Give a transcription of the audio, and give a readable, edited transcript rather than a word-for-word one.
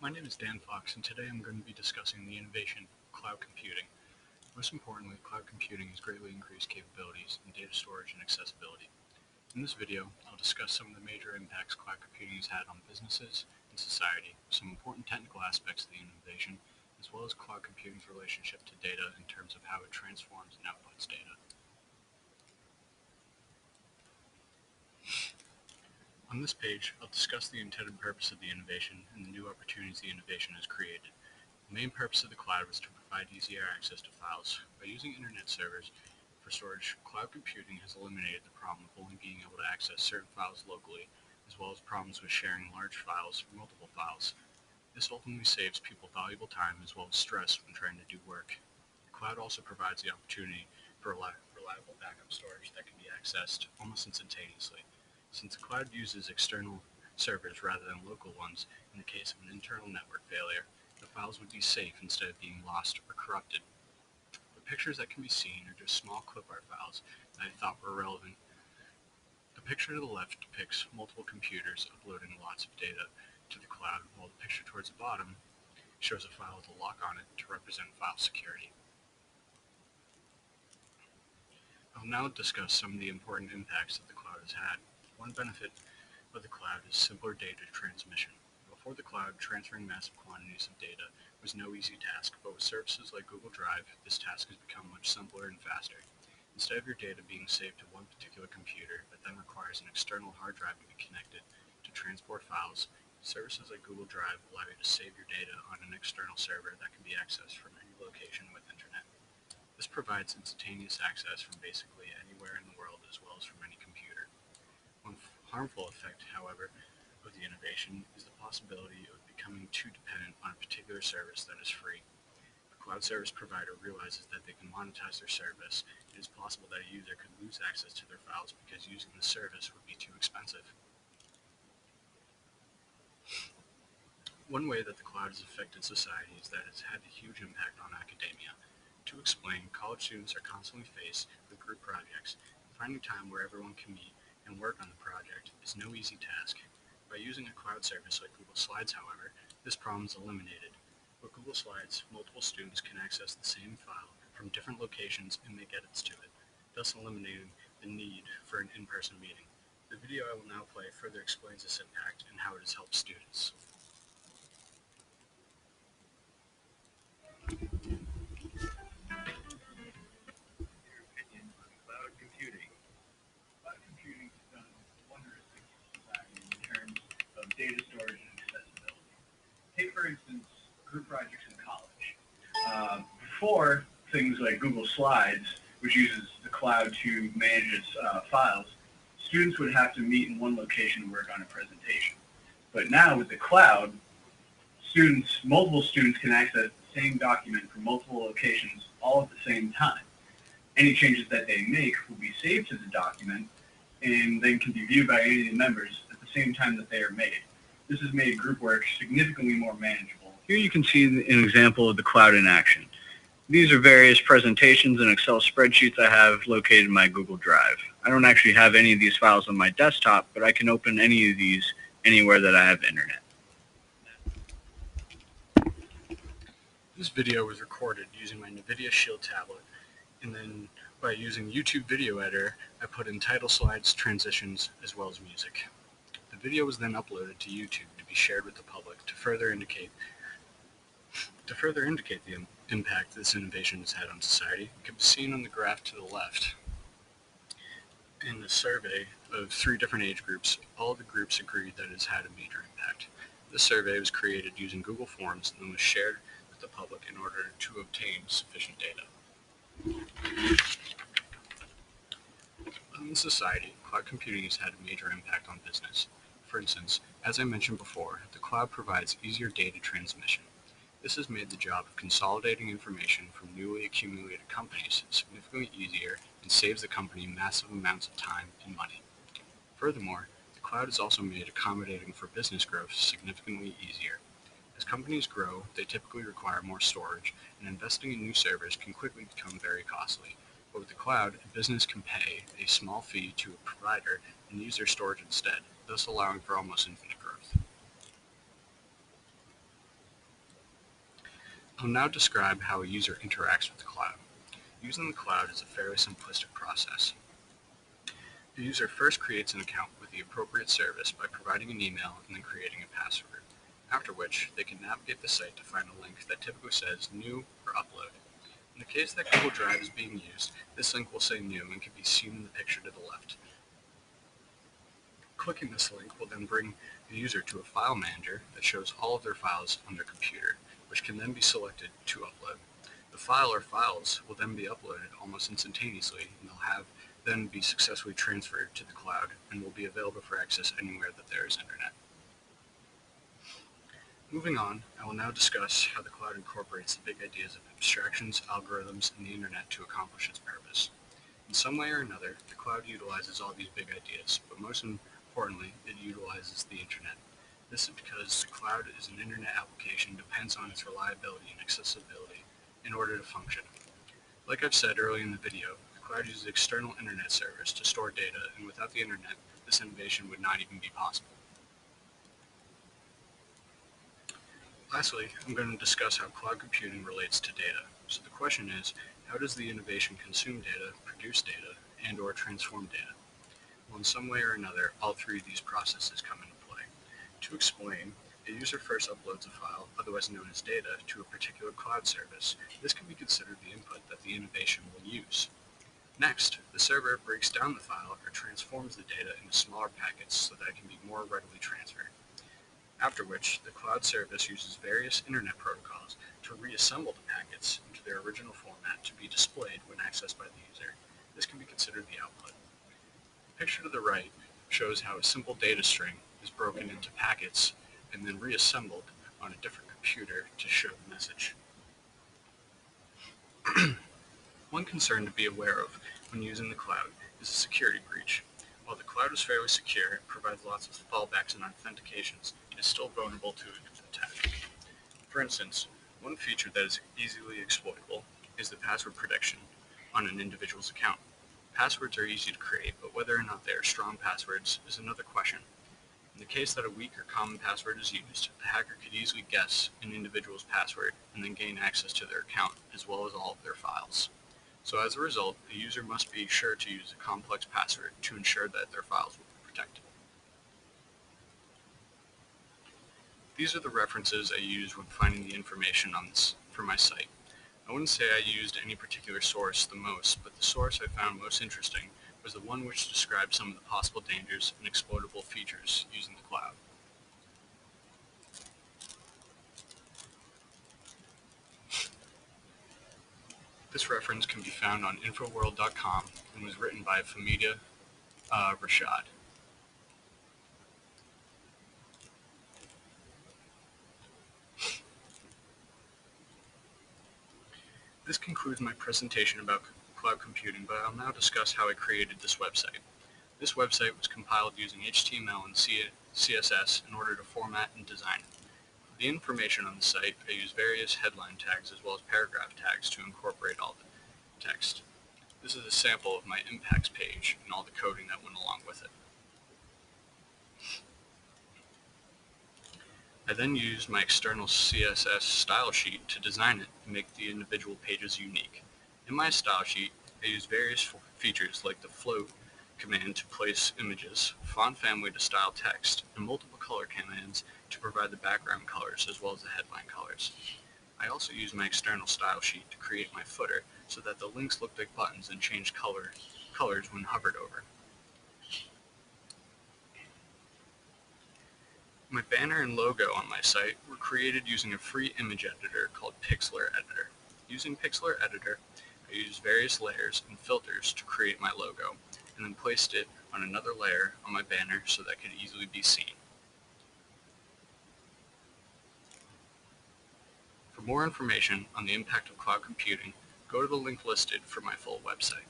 My name is Dan Fox, and today I'm going to be discussing the innovation of cloud computing. Most importantly, cloud computing has greatly increased capabilities in data storage and accessibility. In this video, I'll discuss some of the major impacts cloud computing has had on businesses and society, some important technical aspects of the innovation, as well as cloud computing's relationship to data in terms of how it transforms and outputs data. On this page, I'll discuss the intended purpose of the innovation and the new opportunities the innovation has created. The main purpose of the cloud was to provide easier access to files. By using internet servers for storage, cloud computing has eliminated the problem of only being able to access certain files locally, as well as problems with sharing large files or multiple files. This ultimately saves people valuable time as well as stress when trying to do work. The cloud also provides the opportunity for reliable backup storage that can be accessed almost instantaneously. Since the cloud uses external servers rather than local ones in the case of an internal network failure, the files would be safe instead of being lost or corrupted. The pictures that can be seen are just small clip art files that I thought were relevant. The picture to the left depicts multiple computers uploading lots of data to the cloud, while the picture towards the bottom shows a file with a lock on it to represent file security. I'll now discuss some of the important impacts that the cloud has had. One benefit of the cloud is simpler data transmission. Before the cloud, transferring massive quantities of data was no easy task, but with services like Google Drive, this task has become much simpler and faster. Instead of your data being saved to one particular computer that then requires an external hard drive to be connected to transport files, services like Google Drive allow you to save your data on an external server that can be accessed from any location with internet. This provides instantaneous access from basically anywhere in the world as well as from any computer. One harmful effect, however, of the innovation is the possibility of becoming too dependent on a particular service that is free. If a cloud service provider realizes that they can monetize their service, it is possible that a user could lose access to their files because using the service would be too expensive. One way that the cloud has affected society is that it's had a huge impact on academia. To explain, college students are constantly faced with group projects. Finding time where everyone can meet and work on the project is no easy task. By using a cloud service like Google Slides, however, this problem is eliminated. With Google Slides, multiple students can access the same file from different locations and make edits to it, thus eliminating the need for an in-person meeting. The video I will now play further explains this impact and how it has helped students. Opinion on cloud computing. Cloud computing has done wondrous things for society in terms of data storage and accessibility. Take, for instance, group projects in college. Before things like Google Slides, which uses the cloud to manage its files, students would have to meet in one location to work on a presentation. But now with the cloud, multiple students can access the same document from multiple locations all at the same time. Any changes that they make will be saved to the document and then can be viewed by any of the members at the same time that they are made. This has made group work significantly more manageable. Here you can see an example of the cloud in action. These are various presentations and Excel spreadsheets I have located in my Google Drive. I don't actually have any of these files on my desktop, but I can open any of these anywhere that I have internet. This video was recorded using my NVIDIA Shield tablet, and then by using YouTube Video Editor, I put in title slides, transitions, as well as music. The video was then uploaded to YouTube to be shared with the public to further indicate the impact this innovation has had on society. It can be seen on the graph to the left. In the survey of 3 different age groups, all of the groups agreed that it has had a major impact. This survey was created using Google Forms and was shared with the public in order to obtain sufficient data. In society, cloud computing has had a major impact on business. For instance, as I mentioned before, the cloud provides easier data transmission. This has made the job of consolidating information from newly accumulated companies significantly easier and saves the company massive amounts of time and money. Furthermore, the cloud has also made accommodating for business growth significantly easier. As companies grow, they typically require more storage, and investing in new servers can quickly become very costly. But with the cloud, a business can pay a small fee to a provider and use their storage instead, thus allowing for almost infinite growth. I'll now describe how a user interacts with the cloud. Using the cloud is a fairly simplistic process. The user first creates an account with the appropriate service by providing an email and then creating a password, after which they can navigate the site to find a link that typically says New or Upload. In the case that Google Drive is being used, this link will say New and can be seen in the picture to the left. Clicking this link will then bring the user to a file manager that shows all of their files on their computer, which can then be selected to upload. The file or files will then be uploaded almost instantaneously, and they'll then be successfully transferred to the cloud and will be available for access anywhere that there is internet. Moving on, I will now discuss how the cloud incorporates the big ideas of abstractions, algorithms, and the internet to accomplish its purpose. In some way or another, the cloud utilizes all these big ideas, but most importantly, it utilizes the internet. This is because the cloud is an internet application that depends on its reliability and accessibility in order to function. Like I've said earlier in the video, the cloud uses external internet service to store data, and without the internet, this innovation would not even be possible. Lastly, I'm going to discuss how cloud computing relates to data. So the question is, how does the innovation consume data, produce data, and/or transform data? Well, in some way or another, all three of these processes come into play. To explain, a user first uploads a file, otherwise known as data, to a particular cloud service. This can be considered the input that the innovation will use. Next, the server breaks down the file or transforms the data into smaller packets so that it can be more readily transferred. After which, the cloud service uses various internet protocols to reassemble the packets into their original format to be displayed when accessed by the user. This can be considered the output. The picture to the right shows how a simple data string is broken into packets and then reassembled on a different computer to show the message. One concern to be aware of when using the cloud is a security breach. While the cloud is fairly secure and provides lots of fallbacks and authentications, it is still vulnerable to attack. For instance, one feature that is easily exploitable is the password protection on an individual's account. Passwords are easy to create, but whether or not they are strong passwords is another question. In the case that a weak or common password is used, the hacker could easily guess an individual's password and then gain access to their account as well as all of their files. So as a result, the user must be sure to use a complex password to ensure that their files will be protected. These are the references I used when finding the information on this for my site. I wouldn't say I used any particular source the most, but the source I found most interesting was the one which described some of the possible dangers and exploitable features using the cloud. This reference can be found on Infoworld.com and was written by Famida Rashad. This concludes my presentation about cloud computing, but I'll now discuss how I created this website. This website was compiled using HTML and CSS in order to format and design it. For the information on the site, I use various headline tags as well as paragraph tags to incorporate all the text. This is a sample of my impacts page and all the coding that went along with it. I then used my external CSS style sheet to design it and make the individual pages unique. In my style sheet, I used various features like the float command to place images, font family to style text, and multiple color commands to provide the background colors as well as the headline colors. I also used my external style sheet to create my footer so that the links looked like buttons and changed colors when hovered over. My banner and logo on my site were created using a free image editor called Pixlr Editor. Using Pixlr Editor, I used various layers and filters to create my logo, and then placed it on another layer on my banner so that it could easily be seen. For more information on the impact of cloud computing, go to the link listed for my full website.